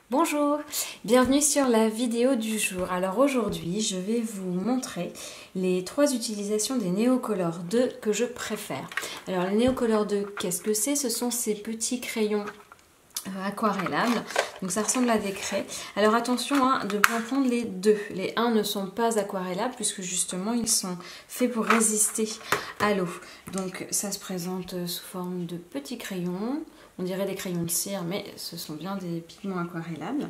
Bonjour, bienvenue sur la vidéo du jour. Alors aujourd'hui, je vais vous montrer les 3 utilisations des Neocolor 2 que je préfère. Alors les Neocolor 2, qu'est-ce que c'est? Ce sont ces petits crayons aquarellables. Donc ça ressemble à des craies. Alors attention de bien prendre les deux. Les 1 ne sont pas aquarellables puisque justement ils sont faits pour résister à l'eau. Donc ça se présente sous forme de petits crayons. On dirait des crayons de cire, mais ce sont bien des pigments aquarellables.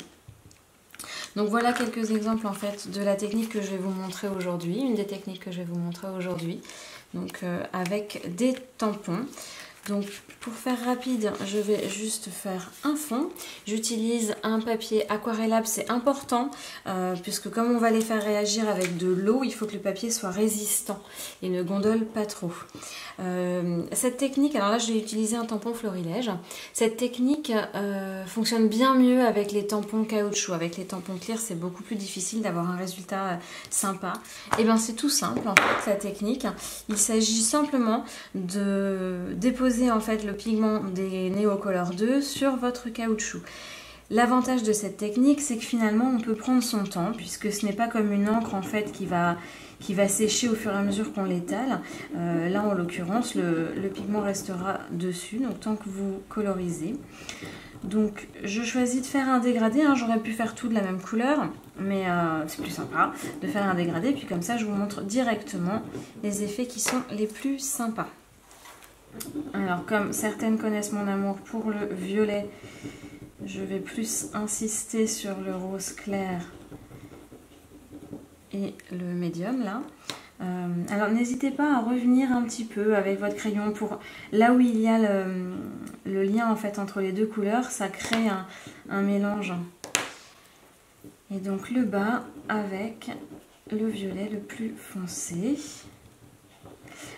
Donc voilà quelques exemples en fait de la technique que je vais vous montrer aujourd'hui, une des techniques que je vais vous montrer aujourd'hui. Donc avec des tampons. Donc pour faire rapide, je vais juste faire un fond. J'utilise un papier aquarellable, c'est important puisque comme on va les faire réagir avec de l'eau, il faut que le papier soit résistant et ne gondole pas trop. Cette technique, alors là je vais utiliser un tampon florilège. Cette technique fonctionne bien mieux avec les tampons caoutchouc. Avec les tampons clear, c'est beaucoup plus difficile d'avoir un résultat sympa. Et bien c'est tout simple en fait la technique. Il s'agit simplement de déposer en fait le pigment des Neocolor 2 sur votre caoutchouc. L'avantage de cette technique, c'est que finalement on peut prendre son temps puisque ce n'est pas comme une encre en fait qui va sécher au fur et à mesure qu'on l'étale. Là en l'occurrence le pigment restera dessus donc tant que vous colorisez. Donc je choisis de faire un dégradé, j'aurais pu faire tout de la même couleur mais c'est plus sympa de faire un dégradé puis comme ça je vous montre directement les effets qui sont les plus sympas. Alors comme certaines connaissent mon amour pour le violet, je vais plus insister sur le rose clair et le médium là. Alors n'hésitez pas à revenir un petit peu avec votre crayon pour là où il y a le lien en fait entre les deux couleurs, ça crée un mélange. Et donc le bas avec le violet le plus foncé.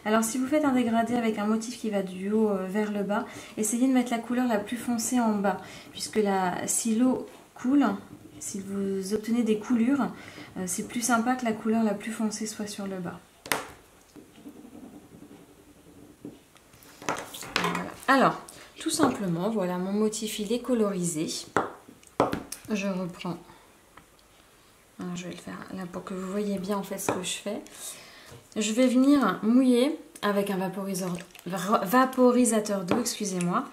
Alors si vous faites un dégradé avec un motif qui va du haut vers le bas, essayez de mettre la couleur la plus foncée en bas, puisque si l'eau coule, si vous obtenez des coulures, c'est plus sympa que la couleur la plus foncée soit sur le bas. Voilà. Alors, tout simplement, voilà, mon motif il est colorisé. Je reprends. Alors, je vais le faire là pour que vous voyez bien en fait ce que je fais. Je vais venir mouiller avec un vaporisateur d'eau, excusez-moi,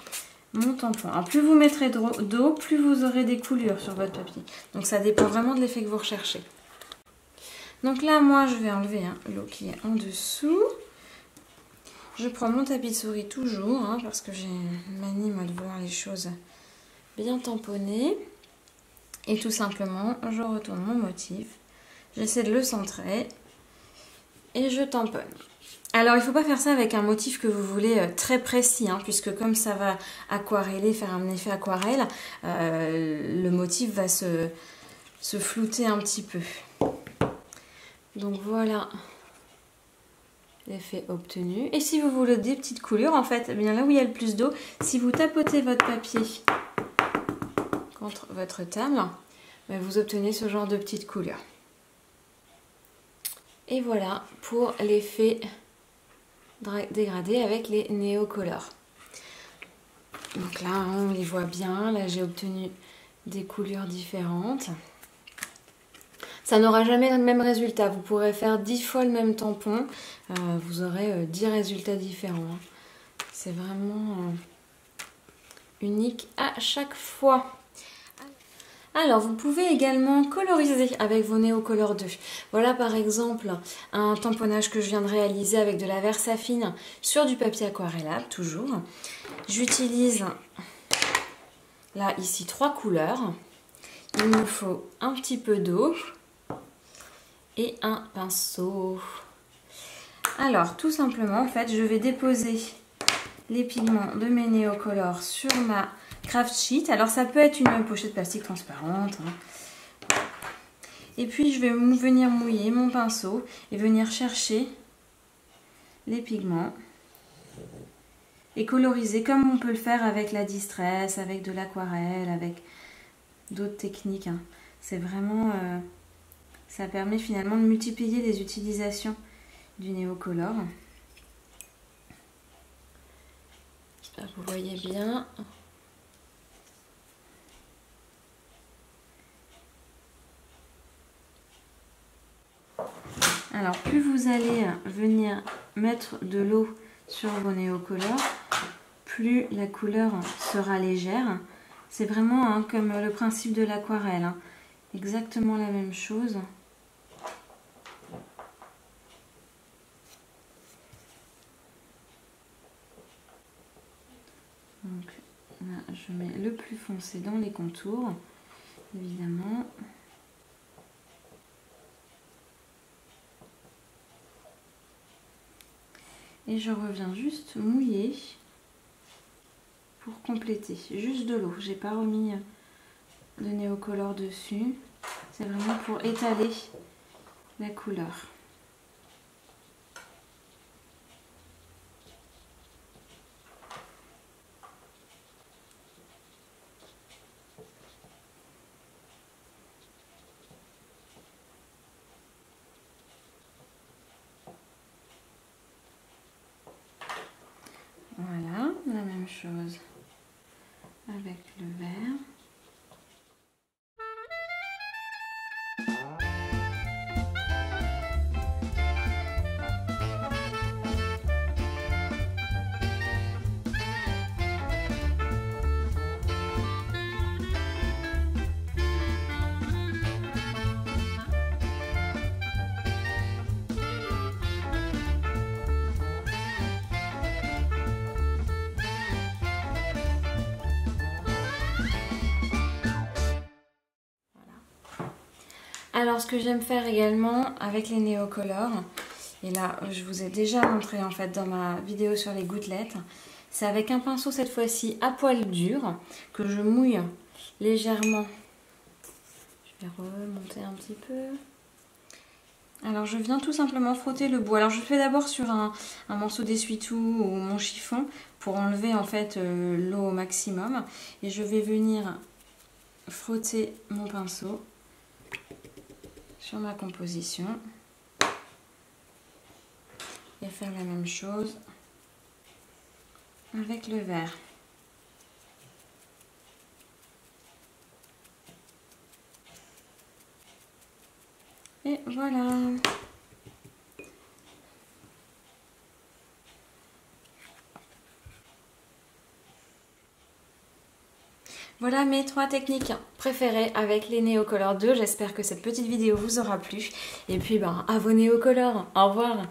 mon tampon. Alors plus vous mettrez d'eau, plus vous aurez des coulures sur votre papier. Donc ça dépend vraiment de l'effet que vous recherchez. Donc là, moi, je vais enlever l'eau qui est en dessous. Je prends mon tapis de souris toujours, parce que j'ai une manie de voir les choses bien tamponnées. Et tout simplement, je retourne mon motif. J'essaie de le centrer. Et je tamponne. Alors il ne faut pas faire ça avec un motif que vous voulez très précis, puisque comme ça va aquareller, faire un effet aquarelle, le motif va se flouter un petit peu. Donc voilà l'effet obtenu. Et si vous voulez des petites coulures, en fait, bien là où il y a le plus d'eau, si vous tapotez votre papier contre votre table, vous obtenez ce genre de petites coulures. Et voilà pour l'effet dégradé avec les Neocolor. Donc là, on les voit bien. Là, j'ai obtenu des couleurs différentes. Ça n'aura jamais le même résultat. Vous pourrez faire 10 fois le même tampon. Vous aurez 10 résultats différents. C'est vraiment unique à chaque fois. Alors, vous pouvez également coloriser avec vos Neocolor 2. Voilà par exemple un tamponnage que je viens de réaliser avec de la Versafine sur du papier aquarellable, toujours. J'utilise là, ici, 3 couleurs. Il me faut un petit peu d'eau et un pinceau. Alors, tout simplement, en fait, je vais déposer les pigments de mes Neocolor sur ma craft sheet. Alors ça peut être une pochette plastique transparente. Et puis je vais venir mouiller mon pinceau et venir chercher les pigments et coloriser comme on peut le faire avec la distress, avec de l'aquarelle, avec d'autres techniques. C'est vraiment... ça permet finalement de multiplier les utilisations du Neocolor. J'espère que vous voyez bien. Alors plus vous allez venir mettre de l'eau sur vos néocolores, plus la couleur sera légère. C'est vraiment comme le principe de l'aquarelle, exactement la même chose. Donc là, je mets le plus foncé dans les contours, évidemment. Et je reviens juste mouiller pour compléter. Juste de l'eau. J'ai pas remis de néocolore dessus. C'est vraiment pour étaler la couleur. Voilà, la même chose avec le vert. Alors ce que j'aime faire également avec les néocolores, et là je vous ai déjà montré en fait dans ma vidéo sur les gouttelettes, c'est avec un pinceau cette fois-ci à poil dur que je mouille légèrement. Je vais remonter un petit peu. Alors je viens tout simplement frotter le bout. Alors je fais d'abord sur un morceau d'essuie-tout ou mon chiffon pour enlever en fait l'eau au maximum. Et je vais venir frotter mon pinceau sur ma composition et faire la même chose avec le vert. Et voilà. Voilà mes 3 techniques préférées avec les néocolores 2. J'espère que cette petite vidéo vous aura plu. Et puis à vos néocolores. Au revoir.